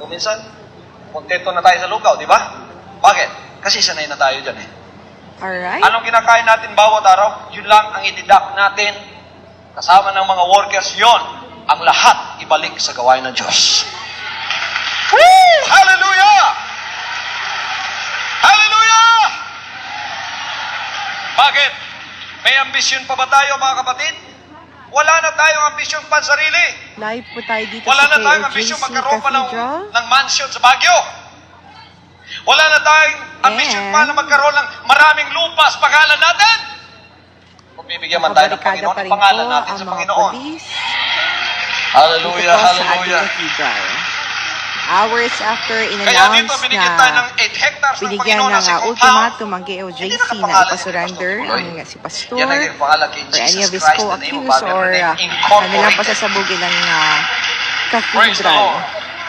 Kung minsan, kontento na tayo sa lugaw, di ba? Bakit? Kasi sanay na tayo dyan eh. Alright. Anong kinakain natin bawat araw? Yun lang ang ididak natin. Kasama ng mga workers, yon. Ang lahat ibalik sa gawain ng Diyos. Woo! Hallelujah! Hallelujah! Bakit? May ambisyon pa ba tayo, mga kapatid? Wala na tayong ambisyon pansarili. Live po tayo dito Wala sa na tayong ambisyon KOJC magkaroon pa Cathedral. ng mansion sa Baguio. Wala na tayong ambisyon pa na magkaroon ng maraming lupa sa pangalan natin. Kung bibigyan man tayo ng Nakabarikada Panginoon, pa rin pangalan po natin ang sa mga Panginoon. polis Hallelujah, dito po sa ating hallelujah. cathedral. Hours after Kaya dito, in-announce binigyan tayo na ng 8 hectares ng binigyan Panginoon ng na second ultimatum ang Hindi KOJC na na kapangalan ipasurrender ni Pastor ang Tuloy. si Pastor Yan ang yung pangalan kay or any Jesus of his Christ, the name of co-accused Father, or the name kanilang incorporated. pasasabugin ng Praise the cathedral. Lord.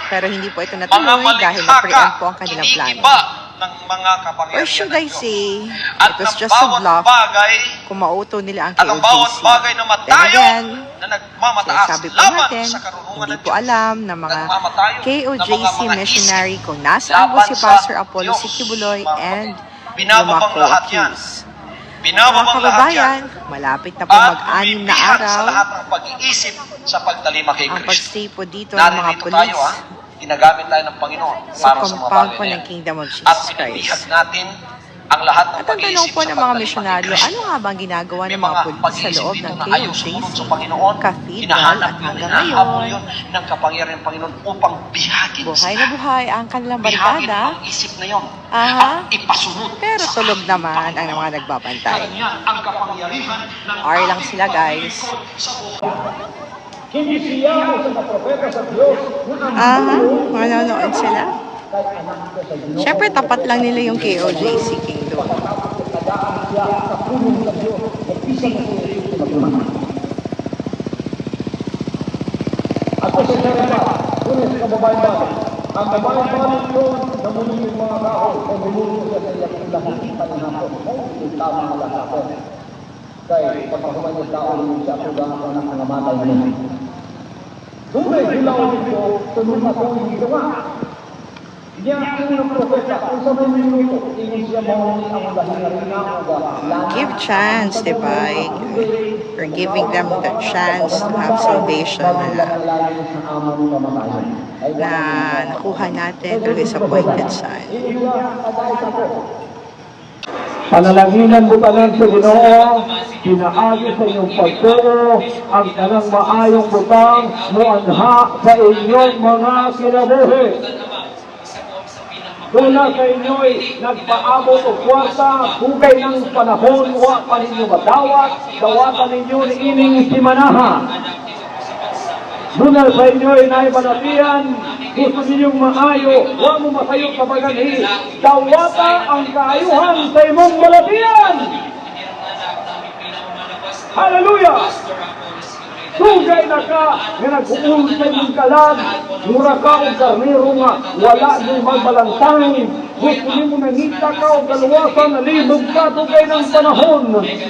Pero hindi po ito Mga natuloy dahil na-preempt malikha po ang kanilang plano. iniiba ng mga Or kapangyarihan should ng I Diyos. say, At it was ng just a bawat bluff bagay, kung mauto nila ang at ang bawat KOJC. bagay na Then matayo again, na nagmamataas sabi po laban natin, sa karunungan hindi ng po Diyos. alam ng mga Nagmamatayo KOJC ng mga missionary isip kung nasaan po laban si sa Pastor Apollo Diyos, Sikibuloy mga and kapatid. Binababang mga lahat yan. co-accused. Mga Binababang lahat yan. kababayan, malapit na po At mag-anim na bibihag araw sa lahat ng pag-iisip sa pagtalima kay ang Kristo. pagstay po dito ng mga Naririto pulis tayo, Ginagamit tayo ng Panginoon sa para sa mga compound bagay po na ng yan. Kingdom of At Jesus pinabihag Christ. natin ang lahat ng At ang tanong pag-iisip po sa ng mga pagtalima kay misyonaryo, Kristo. ano nga bang ginagawa May ng mga mga pulis sa pag-iisip loob dito ng na ayaw KOJC sumunod sa Panginoon, Cathedral hinahanap at yun, hanggang hinahabol ngayon, yun ng kapangyarihan ng Panginoon upang bihagin buhay sila. na buhay ang kanilang Bihagin barkada, ang isip na yun Aha. at ipasunod pero sa tulog ating naman ang Panginoon. mga nagbabantay. Ganyan ang kapangyarihan ng R lang ating sila, guys. paglilingkod sa buhay. Hindi siya sa mga propeta sa Diyos na ang Aha, manonood sila. kay anak ko sa Ginoo. Siyempre, tapat lang nila yung KOJC Kingdom. Kadaan siya sa punong sa Diyos. Nagpisa na siya sa magmamahal. Ako sa Sarapa, kunin sa kababayan bayan. Ang kababayan bayan yun, namunin yung mga tao o bumulong siya sa iyong lahat panihapon. Ay, tama ang lahat ako. Kaya pagkakuman yung tao yung siya ako lang ako ng nangamatay mo. Tunay, hilaw dito, tunod na po yung ginawa. Diyan ang unang propeta, kung sa may minuto, hindi siya mahuli ang lahingarina o ba? Give chance, di ba? We're giving them the chance to have salvation na nakuha natin through His appointed Son. Panalaginan mo tanan sa Ginoo, pinaagi sa inyong pagtuo, ang tanang maayong butang mo anha sa inyong mga kinabuhi. Dula sa inyo'y nagpaabot o kwarta, hugay ng panahon, wa pa ninyo madawat, dawatan ninyo ni ining simanaha. Dula sa inyo'y naibanatian, gusto ninyong maayo, wa mo masayo sa baganhi, dawata ang kaayuhan sa imong malatian. Hallelujah! Sugay na ka, nga nag-uul sa imong kalag, mura ka o karnero nga, wala din magbalantay. Gusto niyo mo nangita ka o kaluwasan, nalibog ka, tugay ng panahon.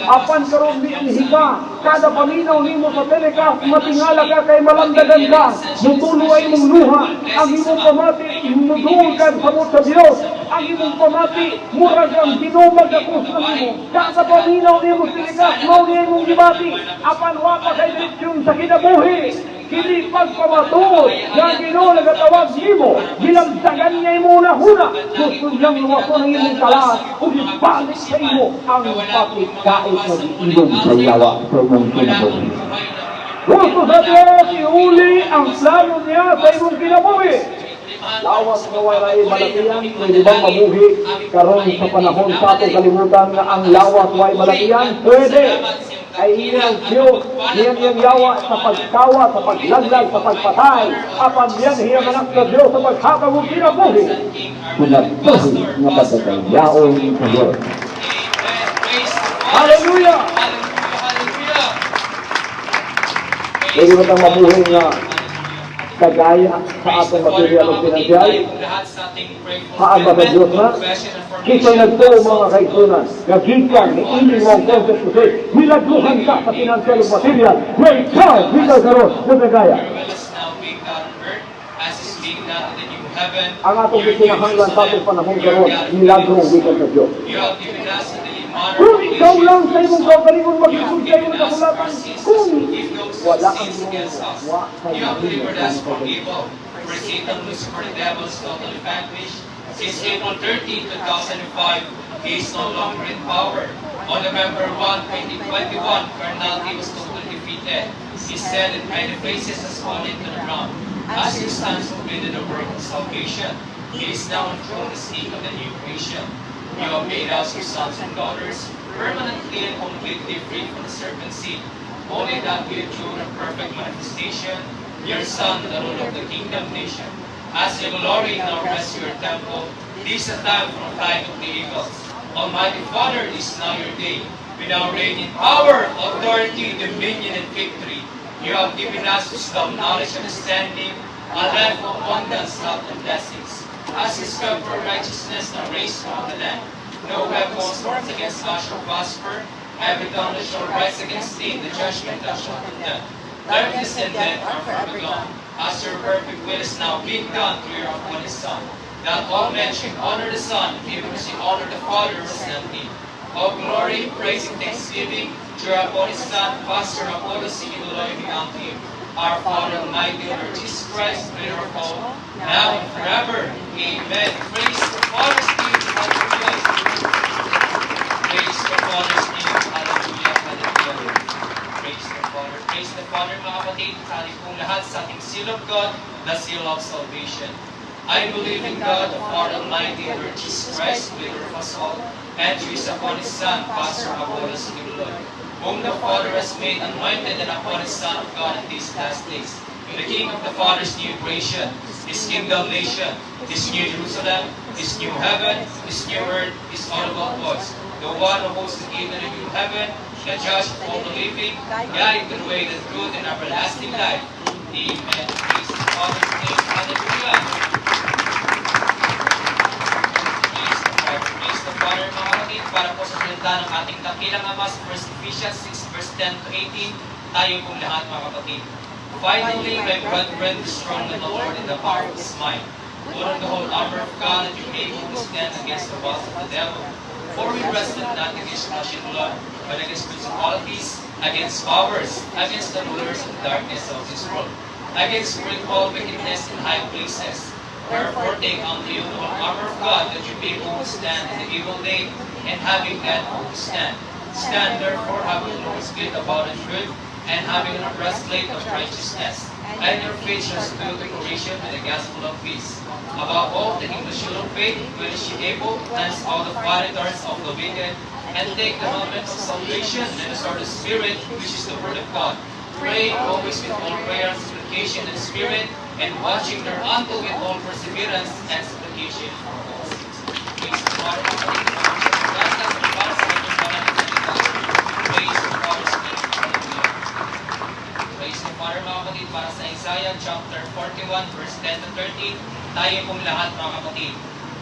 Apan karon di ihika, kada paminaw nimo sa telecast, matingala ka kay malandagan ka. Mutulo ay mong luha, ang imong pamati, imuduol ka sa mot sa Diyos. Ang imong pamati, murag ang dinumag ako sa nimo. Kada paminaw nimo sa telecast, mao niya imong gibati. Apan wapa kay direksyon sa kinabuhi. Kini pagpamatuod nga Ginoo nagatawag nimo, gilamsagan niya imo na huna. Gusto niyang luwason ang imong kalas ug ibalik sa imo ang patikait na giilom sa yawa sa imong kinabuhi. Gusto sa Diyos iuli ang plano niya sa imong kinabuhi. Lawas na walay malatian, pwede bang mabuhi karon sa panahon sa atong kalibutan nga ang lawas way malatian? Pwede. Ay iyan Diyos, iyan yung yawa sa pagkawa, sa paglaglag, sa pagpatay. Apan yan hiyang anak sa Diyos sa paghatag ng kinabuhi. Pinagtuhi nga pagkakayaon sa Diyos. Hallelujah! Pwede mo tang mabuhi nga kagaya sa atong material o pinansyal. Haan ba sa Diyos na? Kisa'y nagtuo mga kaisunan. Nagkita ni ining mga concept ko sa'yo. Milagluhan ka sa pinansyal o material. May charge, ikaw karoon, sa kagaya. the new heaven. ang atong gikinahanglan sa atong panahon karon, milagro gikan sa Dios. You have given us the honor Kung ikaw lang sa imong kaugalingon mag-isod kayo ng kasulatan, kung wala ang against us. wa kay You have delivered us from mahimong evil, for Satan, Lucifer, the devil is totally vanquished. Since April 13, 2005, he is no longer in power. On November 1, 2021, carnality was totally defeated. He said in many places has fallen to the ground. As he stands completed the work of salvation, he is now enthroned as king of the new creation. You have made us your sons and daughters, permanently and completely free from the serpent seed. Only that we endure a perfect manifestation, your Son, the Lord of the kingdom nation. As you glory in our rest, your temple, this is a time from the flight of the eagles. Almighty Father, this is now your day. We now reign in power, authority, dominion, and victory. You have given us wisdom, knowledge, understanding, a life of abundance, health, and blessings. As you spread for righteousness and raise from the land, no weapons formed against us shall prosper. Every tongue that shall rise against thee, the judgment thou shalt condemn. Darkness and death are forever gone. As your perfect will is now being done through your appointed Son, that all men should honor the Son, even as you honor the Father who sent him. All glory, praise, and thanksgiving to your appointed Son, Pastor Apollos, and glory be unto you. Our Father Almighty, Lord Jesus Christ, creator of all, now and forever. Amen. Praise the Father's name. Hallelujah. Praise the Father's name. Hallelujah. Hallelujah. Praise the Father. Praise the Father, mga kapatid. Sa ating pong lahat sa ating seal of God, the seal of salvation. I believe in God, the Father Almighty, Lord Jesus Christ, creator of us all, and to his appointed Son, Pastor Apollos, and Lord, whom the Father has made anointed and appointed Son of God in these last days, the King of the Father's new creation, his kingdom nation, his new Jerusalem, his new heaven, his new earth, his audible voice, the one who holds the key to the new heaven, the judge of all the living, guide the way, the truth, and everlasting life. Amen. Praise the Father's name. Hallelujah. Praise the Father, mga kapatid, para po sa salita ng ating dakilang Ama sa 1 Ephesians 6, verse 10 to 18, tayo pong lahat, mga kapatid. Finally, my brethren, be strong in the Lord and the power of his might. Put on the whole armor of God, that you may be able to stand against the wiles of the devil. For we wrestle not against flesh and blood, but against principalities, against powers, against the rulers of the darkness of this world, against spiritual wickedness in high places. Wherefore take unto you the whole armor of God, that you may be able to stand in the evil day, and having done all to stand. Stand therefore, having the Lord's gift about the truth, and having a breastplate of righteousness, and your feet shall stood the creation with the gospel of peace. Above all, taking the shield of faith, which ye able to cleanse all the fiery darts of the wicked, and take the helmet of salvation and the sword of the Spirit, which is the word of God. Praying always with all prayer and supplication in the Spirit, and watching thereunto with all perseverance and supplication for all saints. Praise the Father, praise the Father's name. Praise the Father, mga kapatid, para sa Isaiah chapter 41, verse 10 to 13, tayo pong lahat, mga kapatid.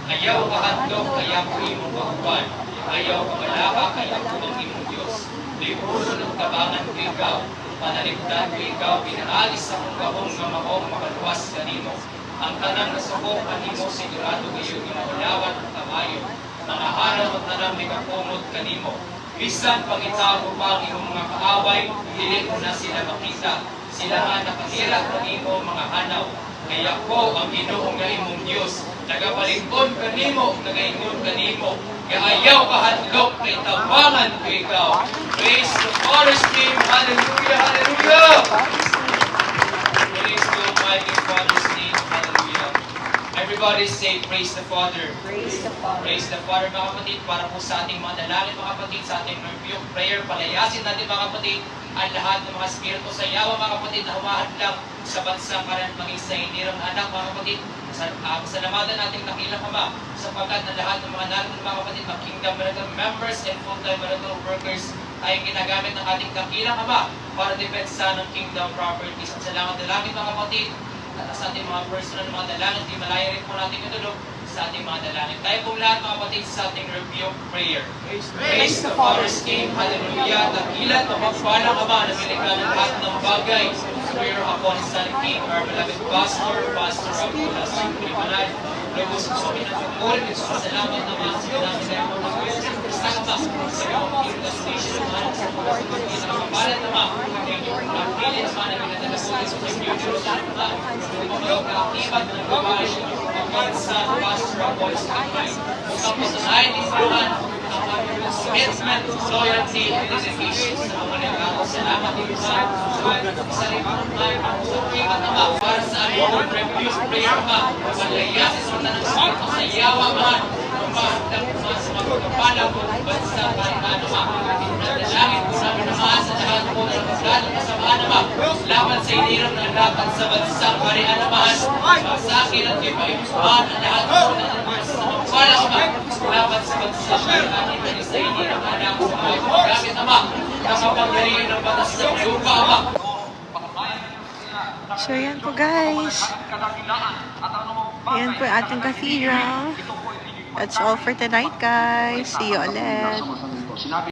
Ayaw kahadlok, kaya po imong kahuban. Ayaw kamalaka, kaya po ang imong Diyos. Lipuno ng tabangan ko ikaw. Panaligdan ko ikaw, pinaalis sa mong gahong nga maong makaluwas kanimo. Ang tanang nasubok kanimo, sigurado kayo ginawalawan ang tamayo. Mga hanaw at tanang may kapumot kanimo. Bisan pangitago pa ang iyong mga kaaway, hindi mo na sila makita. Sila nga nakahira kanimo mga hanaw. Kaya ko ang Ginoo nga imong Diyos, nagabalingon kanimo, nagaingon kanimo. Kaayaw kahadlok kay tabangan ko ikaw. Praise the Father's name. Hallelujah, hallelujah. Praise the Almighty Father's name. Hallelujah. Everybody say, praise the Father. Praise the Father. Praise the Father, mga kapatid, para po sa ating mga dalangin, mga kapatid, sa ating review prayer, palayasin natin, mga kapatid, ang lahat ng mga spirito sa yawa, mga kapatid, na humahadlang sa bansang karan, maging sa inirang anak, mga kapatid. Pasalamatan natin nakilang Ama, sapagkat na lahat ng mga naroon, mga kapatid, mga Kingdom Miracle members and full-time Miracle workers ay ginagamit ng ating dakilang Ama para depensa ng Kingdom properties. At salamat dalangin, mga kapatid, at sa ating mga personal mga dalangin, di malaya rin po natin itulog sa ating mga dalangin. Tayo pong lahat, mga kapatid, sa ating review prayer. Praise the Father's name. Hallelujah. Dakilat, mapagpalang Ama, na milikha ng lahat ng bagay. prayer upon San King, our beloved Pastor, Pastor Abulas, Libanay. Lubos po kami ng pagpuri, salamat naman sa namin na yung mga Diyos. Kasama sa mga Pilipinas Nation naman, sa mga pinakapalat naman, yung pilit naman na pinatalagunan sa community naman, yung kaaktibat ng babae, ang sa Pastor Abulas, tapos sa 90s naman, commitment, loyalty, and dedication sa mga nagkakaroon. Salamat din sa limang tayo ang sukibat naman para sa amin ang refuge prayer naman. Malaya sa mga nagsulit sa yawa naman. Sa mga kapalaw ng bansa para naman. Dalangin po namin naman sa lahat po ng kasalanan na samahan naman. Laban sa inirang ng laban sa bansa parihan naman. Sa akin at ipaimusuhan ang lahat po ng para naman. Laban sa bansa parihan naman sa inirang anak sa mga paggamit naman. Nakapangyarihan ng batas ng lupa naman. So, yan po guys. Ayan po yung ating cathedral. That's all for tonight, guys. See you ulit.